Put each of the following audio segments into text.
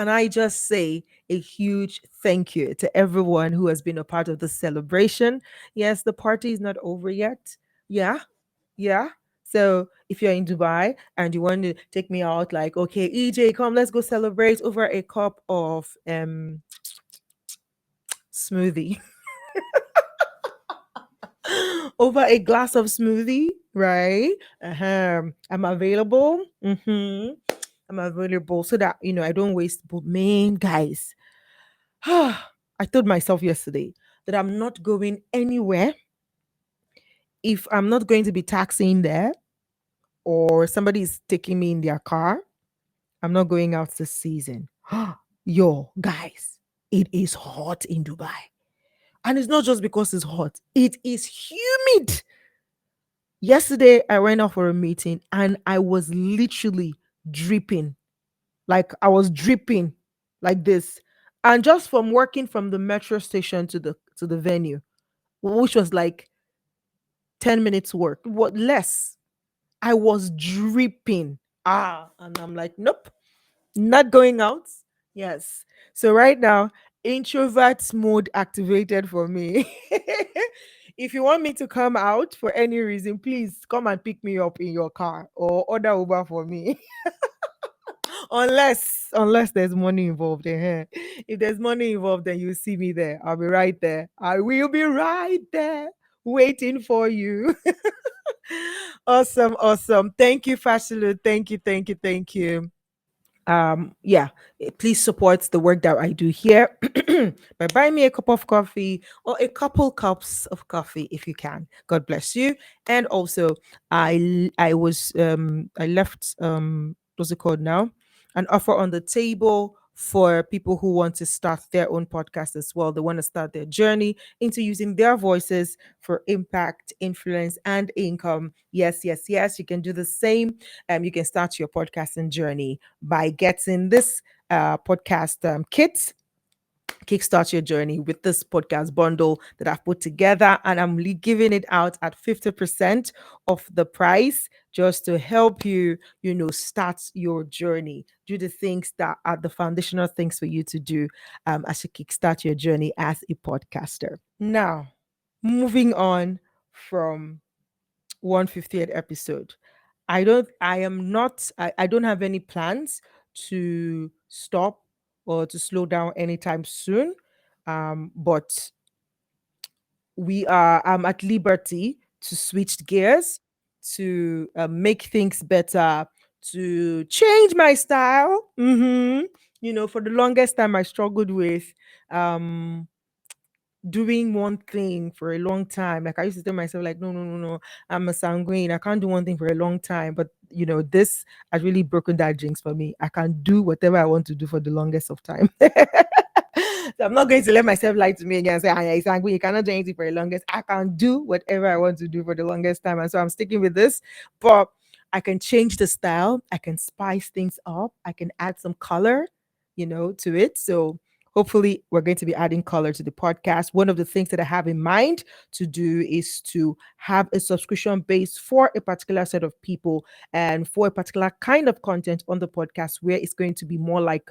can I just say a huge thank you to everyone who has been a part of the celebration? Yes, the party is not over yet. Yeah, yeah. So if you're in Dubai and you want to take me out, like, okay, EJ, come, let's go celebrate over a cup of smoothie, over a glass of smoothie, right? I'm available. I'm available so that I don't waste. But man, guys, I told myself yesterday that I'm not going anywhere if I'm not going to be taxiing there or somebody is taking me in their car. I'm not going out this season. Yo, guys, it is hot in Dubai. And it's not just because it's hot, it is humid. Yesterday, I went out for a meeting and I was literally dripping. Like I was dripping like this. And just from working from the metro station to the venue, which was like 10 minutes work, what less. I was dripping. And I'm like, nope, not going out. Yes. So right now, introvert mode activated for me. If you want me to come out for any reason, please come and pick me up in your car or order Uber for me. Unless there's money involved. If there's money involved, then you see me there. I'll be right there. I will be right there waiting for you. Awesome, awesome. Thank you, Fashilu. Thank you, thank you, thank you. Yeah, please support the work that I do here by buying me a cup of coffee or a couple cups of coffee if you can. God bless you. And also, I left what's it called now, an offer on the table for people who want to start their own podcast as well. They want to start their journey into using their voices for impact, influence, and income. Yes, yes, yes, you can do the same. You can start your podcasting journey by getting this podcast kit. Kickstart your journey with this podcast bundle that I've put together, and I'm giving it out at 50% of the price just to help you, start your journey. Do the things that are the foundational things for you to do as you kickstart your journey as a podcaster. Now, moving on from 150th episode. I don't have any plans to stop or to slow down anytime soon. But I'm at liberty to switch gears, to make things better, to change my style. For the longest time I struggled with um doing one thing for a long time. Like I used to tell myself, like, no, no, no, no, I'm a sanguine. I can't do one thing for a long time. But this has really broken that jinx for me. I can do whatever I want to do for the longest of time. So I'm not going to let myself lie to me again and say, ah, yeah, it's sanguine. You cannot do anything for the longest. I can do whatever I want to do for the longest time. And so I'm sticking with this. But I can change the style. I can spice things up. I can add some color, to it. So hopefully, we're going to be adding color to the podcast. One of the things that I have in mind to do is to have a subscription base for a particular set of people and for a particular kind of content on the podcast, where it's going to be more like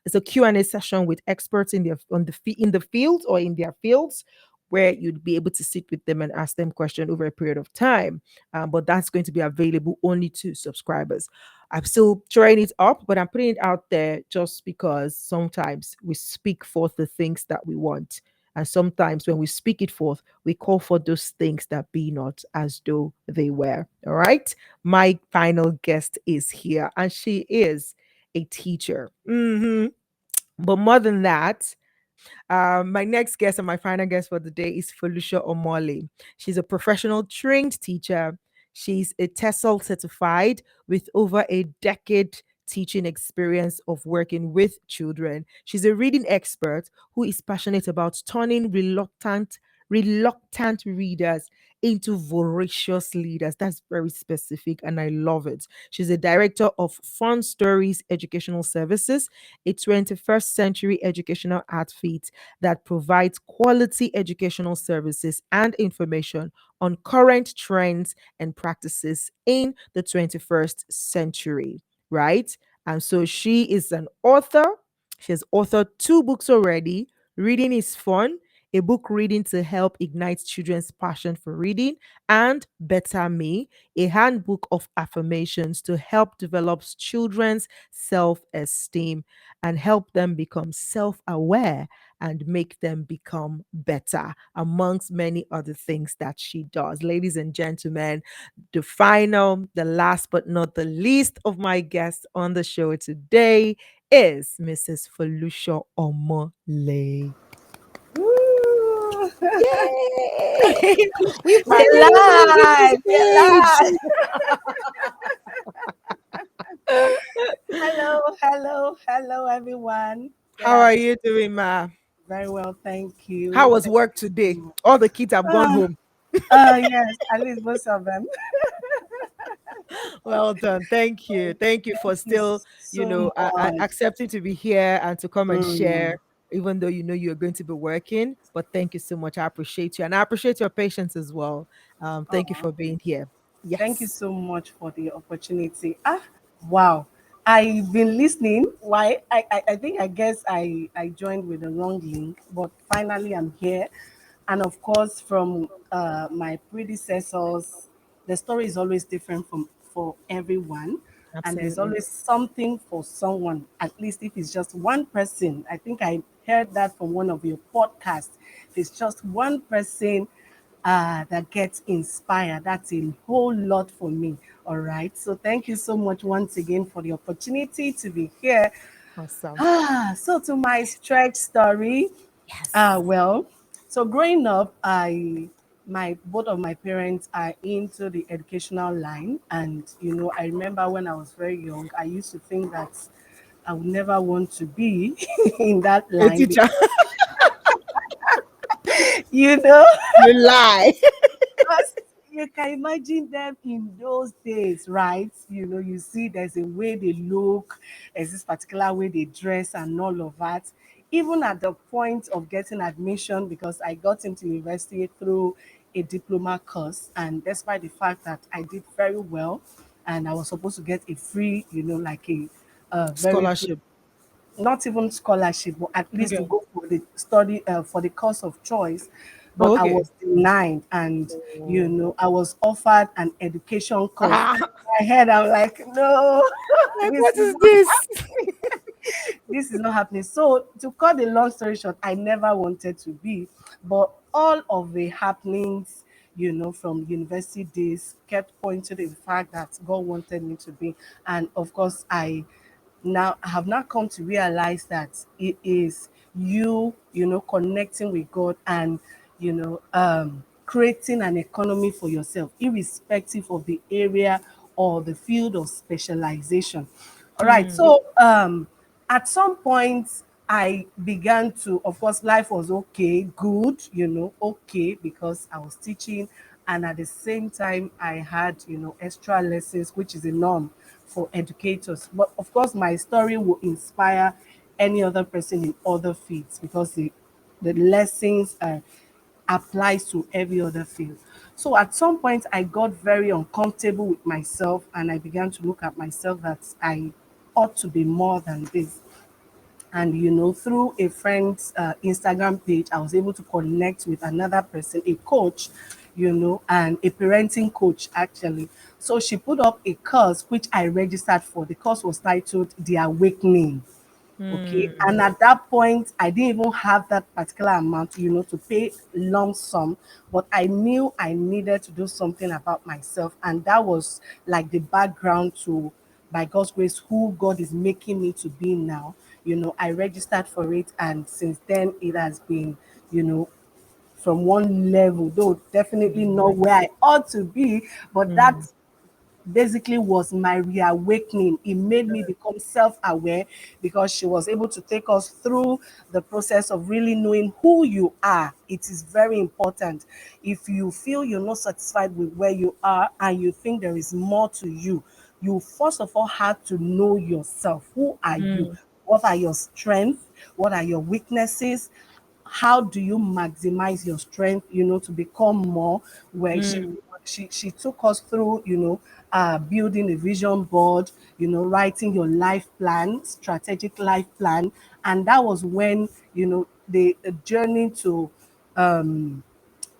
it's a Q&A session with experts in the field or in their fields, where you'd be able to sit with them and ask them questions over a period of time. But that's going to be available only to subscribers. I'm still trying it up, but I'm putting it out there just because sometimes we speak forth the things that we want. And sometimes when we speak it forth, we call for those things that be not as though they were. All right. My final guest is here, and she is a teacher. But more than that, my next guest and my final guest for the day is Foluso Omole. She's a professional trained teacher. She's a TESOL certified with over a decade teaching experience of working with children. She's a reading expert who is passionate about turning reluctant readers into voracious leaders. That's very specific and I love it. She's a director of Fun Stories Educational Services, a 21st century educational outfit that provides quality educational services and information on current trends and practices in the 21st century, right? And so she is an author. She has authored two books already. Reading is Fun, a book reading to help ignite children's passion for reading, and Better Me, a handbook of affirmations to help develop children's self esteem and help them become self aware and make them become better, amongst many other things that she does. Ladies and gentlemen, the last but not the least of my guests on the show today is Mrs. Foluso Omole. Woo! Yay! We We're finally gave you live. We're the live. stage. Hello, hello, hello, everyone. How Yeah, are you doing, ma? very well. Thank How you. was Thank work you so today? much. All the kids have gone Uh, home. yes, at least most of them. Well done. Thank you. Thank you for Thank you still, so much. accepting to be here and to come and Mm, share, even though you know you're going to be working. But thank you so much. I appreciate you. And I appreciate your patience as well. Thank you aw. for being here. Thank you Yes. so much for the opportunity. Wow. I've been listening. Why? I think I guess I joined with the wrong link, but finally I'm here. And of course, from my predecessors, the story is always different from for everyone. And there's Absolutely. always something for someone, at least if it's just one person. I think I heard that from one of your podcasts. If it's just one person that gets inspired. That's a whole lot for me. All right. So thank you so much once again for the opportunity to be here. Awesome. So to my stretch story. Yes. Well, so growing up, I my both of my parents are into the educational line, and I remember when I was very young, I used to think that I would never want to be in that A line teacher. because you know You lie. because you can imagine them in those days, right? You see there's a way they look, there's this particular way they dress and all of that. Even at the point of getting admission, because I got into university through a diploma course, and despite the fact that I did very well and I was supposed to get a free, like a very free, Scholarship. not even scholarship, but at least to Okay. go for the study for the course of choice. But Oh, I okay. was denied, and Oh. I was offered an education course. Ah, And in my head, I'm like, no, like, this what is is not this? this is not happening. So to cut the long story short, I never wanted to be, but all of the happenings, from university days kept pointing to the fact that God wanted me to be, and of course, I have now come to realize that it is connecting with God and creating an economy for yourself, irrespective of the area or the field of specialization. All right. Hmm. So at some point I began to, of course, life was okay, good, okay, because I was teaching, and at the same time I had, extra lessons, which is a norm for educators. But of course, my story will inspire any other person in other fields because the lessons applies to every other field. So at some point, I got very uncomfortable with myself, and I began to look at myself that I ought to be more than this. And through a friend's Instagram page, I was able to connect with another person, a coach, and a parenting coach actually. So she put up a course which I registered for. The course was titled The Awakening. Okay. Hmm. And at that point, I didn't even have that particular amount, to pay lump sum, but I knew I needed to do something about myself. And that was like the background to, by God's grace, who God is making me to be now. I registered for it, and since then it has been, you know, from one level, though To definitely the not where next. I ought to be, but that Hmm. basically was my reawakening. It made me become self-aware because she was able to take us through the process of really knowing who you are. It is very important. If you feel you're not satisfied with where you are and you think there is more to you, you first of all have to know yourself. Who are you? Hmm. What are your strengths? What are your weaknesses? How do you maximize your strength, to become more? Where she Hmm. she took us through, building a vision board, writing your life plan, strategic life plan. And that was when, the journey to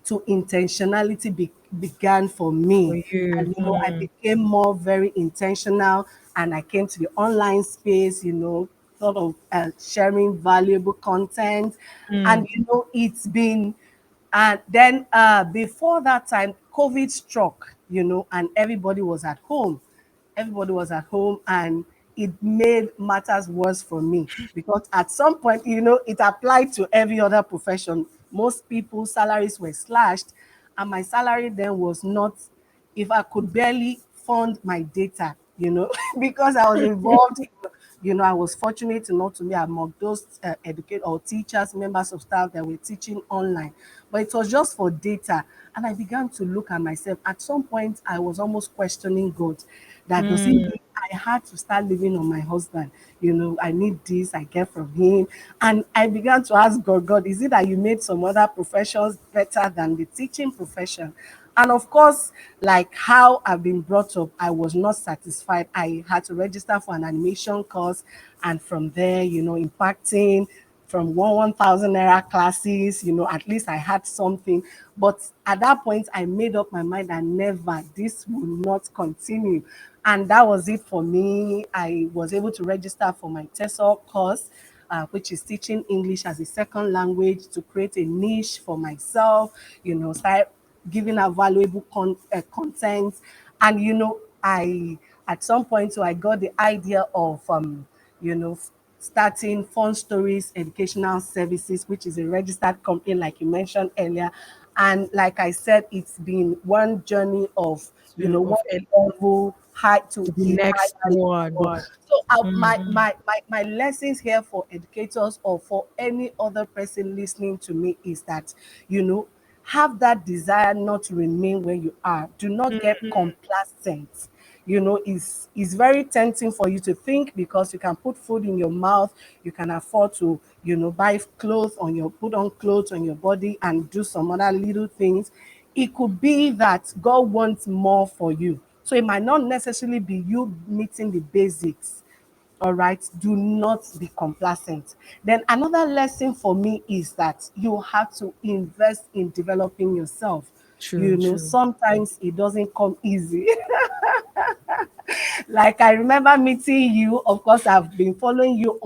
intentionality began for For me. you. And I became more very intentional, and I came to the online space, sort of sharing valuable content. And Mm. it's been, and then before that time, COVID struck, and everybody was at home, and it made matters worse for me, because at some point, it applied to every other profession. Most people's salaries were slashed, and my salary then was not, if I could barely fund my data, because I was involved. I was fortunate enough to be among those educate or teachers, members of staff that were teaching online, but it was just for data. And I began to look at myself. At some point, I was almost questioning God. That does it Mm. mean I had to start living on my husband? I need this, I get from him. And I began to ask God, God, is it that you made some other professions better than the teaching profession? And of course, like how I've been brought up, I was not satisfied. I had to register for an animation course, and from there, impacting from 1,000 naira classes, at least I had something. But at that point, I made up my mind that never, this will not continue. And that was it for me. I was able to register for my TESOL course, which is teaching English as a second language, to create a niche for myself, start giving out valuable content. And, I, at some point, so I got the idea of, you know, starting Fun Stories Educational Services, which is a registered company, like you mentioned earlier. And like I said, it's been one journey of, To one level high to the a next higher one. level. So Mhm. my lessons here for educators or for any other person listening to me is that, you know, have that desire not to remain where you are. Do not get Mhm. complacent. It's very tempting for you to think, because you can put food in your mouth, you can afford to, buy clothes on your put on clothes on your body and do some other little things. It could be that God wants more for you. So it might not necessarily be you meeting the basics. All right, do not be complacent. Then another lesson for me is that you have to invest in developing yourself. True, true. Sometimes it doesn't come easy. Like I remember meeting you. Of course, I've been following you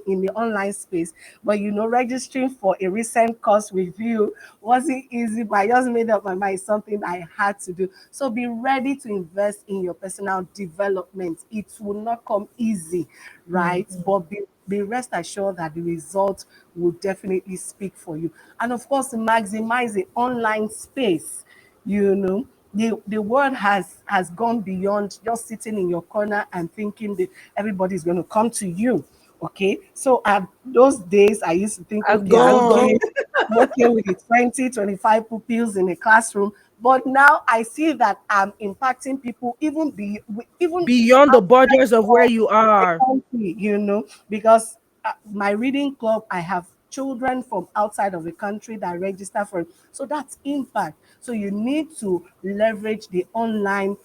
in the online space, but registering for a recent course with you wasn't easy. But I just made up my mind, it's something I had to do. So be ready to invest in your personal development. It will not come easy, right? Mhm. But be rest assured that the result will definitely speak for you. And of course, maximize the online space. The world has gone beyond just sitting in your corner and thinking that everybody's going to come to you. Okay, so those days I used to think, Are okay, gone. I'm okay with the 20, 25 pupils in a classroom. But now I see that I'm impacting people even Beyond the outside borders of where you the are. country, because my reading club, I have children from outside of the country that register for it. So that's impact. So you need to leverage the online,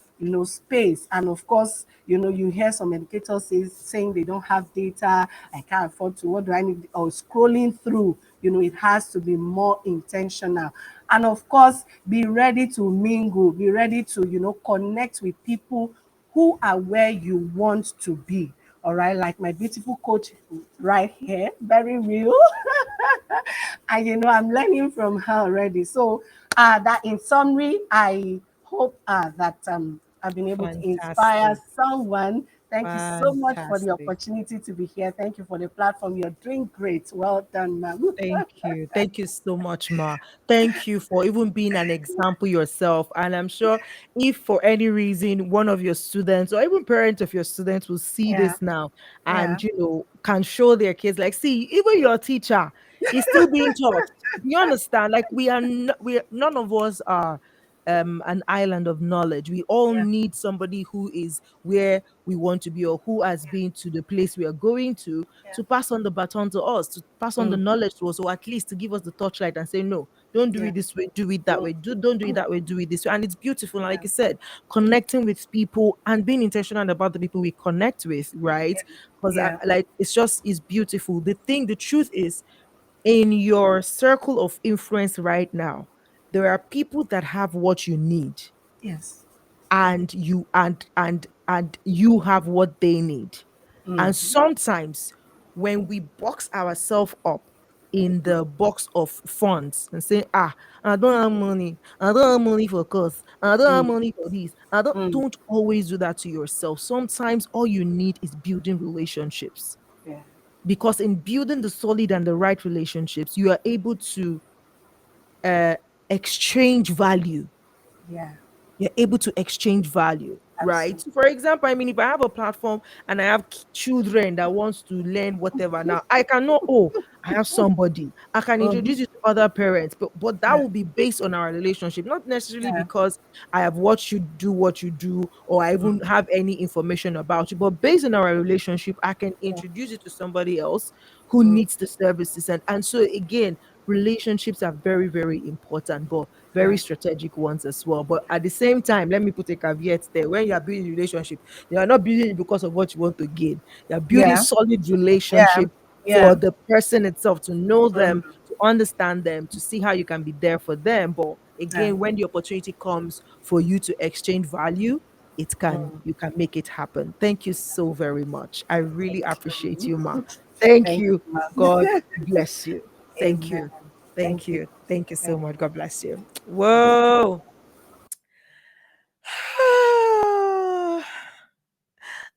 space. And of course, you hear some educators saying they don't have data, I can't afford to, what do I need? Or scrolling through, it has to be more intentional. And of course, be ready to mingle, be ready to, connect with people who are where you want to be. All right, like my beautiful coach right here, very real. And I'm learning from her already. So that in summary, I hope that I've been able to inspire Fantastic. someone. Thank you so much for the Fantastic. opportunity to be here. Thank you for the platform. You're doing great. Well done, ma'am. Thank you. Thank you so much, Ma. Thank you for even being an example yourself. And I'm sure if for any reason one of your students or even parents of your students will see Yeah, this now yeah. and, can show their kids, like, see, even your teacher is still being taught. You understand? Like, we are none of us are. an island of knowledge. We all Yeah. need somebody who is where we want to be, or who has been to the place we are going Yeah. to pass on the baton to us, to pass on the Mm. knowledge to us, or at least to give us the touchlight and say, no, don't do Yeah. it this way, do it that Mm. way. Don't do it that way, do it this way. And it's beautiful. Yeah. Like you said, connecting with people and being intentional about the people we connect with, right? Yeah. Because Yeah. like it's beautiful. The truth is, in your circle of influence right now, there are people that have what you need, Yes. and you have what they need. And Mm-hmm. sometimes when we box ourselves up in the box of funds and say, I don't have money, I don't have money for course, I don't have Mm. money for this, I don't Mm. don't always do that to yourself. Sometimes all you need is building relationships, Yeah. because in building the solid and the right relationships, you are able to uh, exchange value. Yeah. You're able to exchange value, right? Absolutely. So for example, I mean, if I have a platform and I have children that wants to learn whatever, now I cannot, I have somebody I can Mm-hmm. introduce you to other parents, but that Yeah. will be based on our relationship, not necessarily Yeah. because I have watched you do what you do, or I Mm. even have any information about you, but based on our relationship, I can Yeah. introduce you to somebody else who Mm. needs the services. And so again, relationships are very, very important, but very Yeah. strategic ones as well. But at the same time, let me put a caveat there. When you are building a relationship, you are not building it because of what you want to gain. You are building Yeah. solid Yeah. relationship for Yeah. the person itself, to know them, Mm. to understand them, to see how you can be there for them. But Yeah. again, when the opportunity comes for you to exchange value, Mm. you can make it happen. Thank you so very much. I really Thank appreciate you, Ma. you. Thank Thank you. you, ma'am. God bless you. Thank Amen. you. Thank Thank you. you. Thank you so Thank much. you. God bless you. Thank you. Whoa.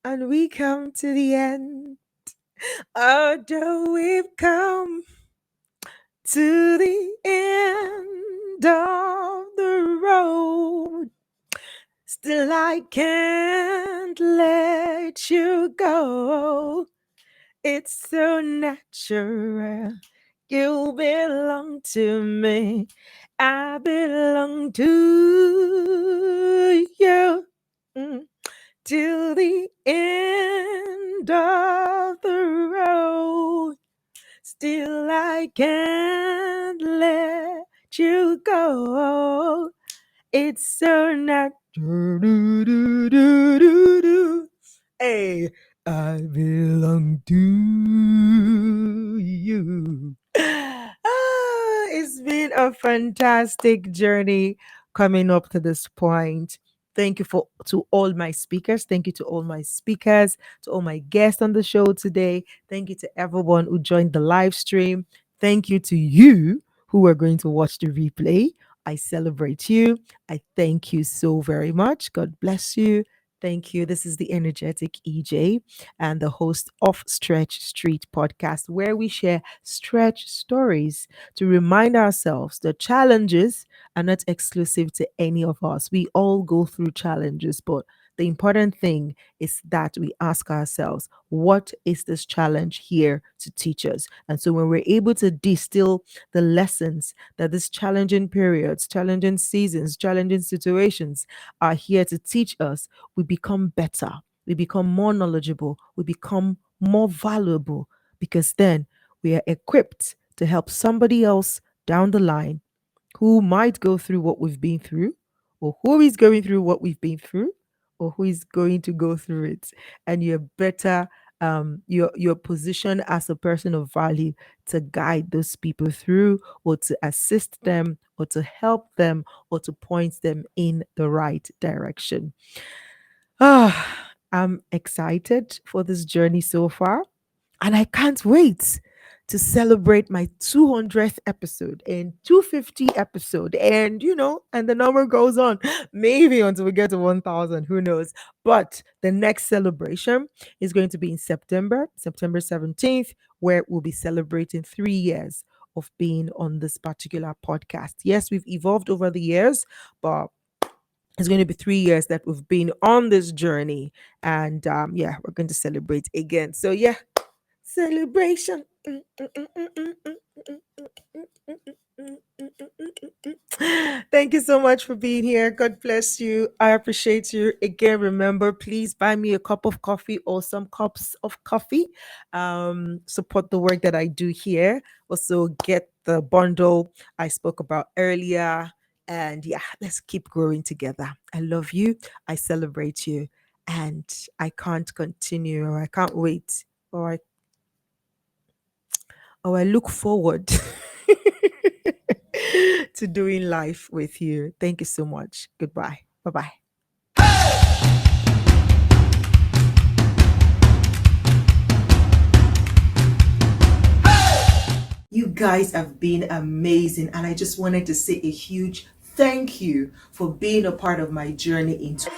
And we come to the end. Although we've come to the end of the road, still I can't let you go. It's so natural. You belong to me. I belong to you. Mm. Till the end of the road. Still, I can't let you go. It's so not. Do, do, do, do, do, do. Hey, I belong to you. It's been a fantastic journey coming up to this point. Thank you for to all my speakers. Thank you to all my speakers, to all my guests on the show today. Thank you to everyone who joined the live stream. Thank you to you who are going to watch the replay. I celebrate you. I thank you so very much. God bless you. Thank you. This is the energetic EJ and the host of Stretch Street podcast, where we share stretch stories to remind ourselves that challenges are not exclusive to any of us. We all go through challenges, but the important thing is that we ask ourselves, what is this challenge here to teach us? And so when we're able to distill the lessons that these challenging periods, challenging seasons, challenging situations are here to teach us, we become better, we become more knowledgeable, we become more valuable, because then we are equipped to help somebody else down the line who might go through what we've been through, or who is going through what we've been through, or who is going to go through it. And you're better, your position as a person of value to guide those people through, or to assist them, or to help them, or to point them in the right direction. I'm excited for this journey so far. And I can't wait to celebrate my 200th episode and 250 episode. And, and the number goes on, maybe until we get to 1,000, who knows. But the next celebration is going to be in September, September 17th, where we'll be celebrating 3 years of being on this particular podcast. Yes, we've evolved over the years, but it's going to be 3 years that we've been on this journey. And yeah, we're going to celebrate again. So, yeah, celebration. Mm, mm, mm, mm, mm, mm. Thank you so much for being here. God bless you. I appreciate you. Again, remember, please buy me a cup of coffee or some cups of coffee. Support the work that I do here. Also, get the bundle I spoke about earlier. And yeah, let's keep growing together. I love you. I celebrate you. And I can't continue, or I can't wait, or I look forward to doing life with you. Thank you so much. Goodbye. Bye bye. You guys have been amazing, and I just wanted to say a huge thank you for being a part of my journey into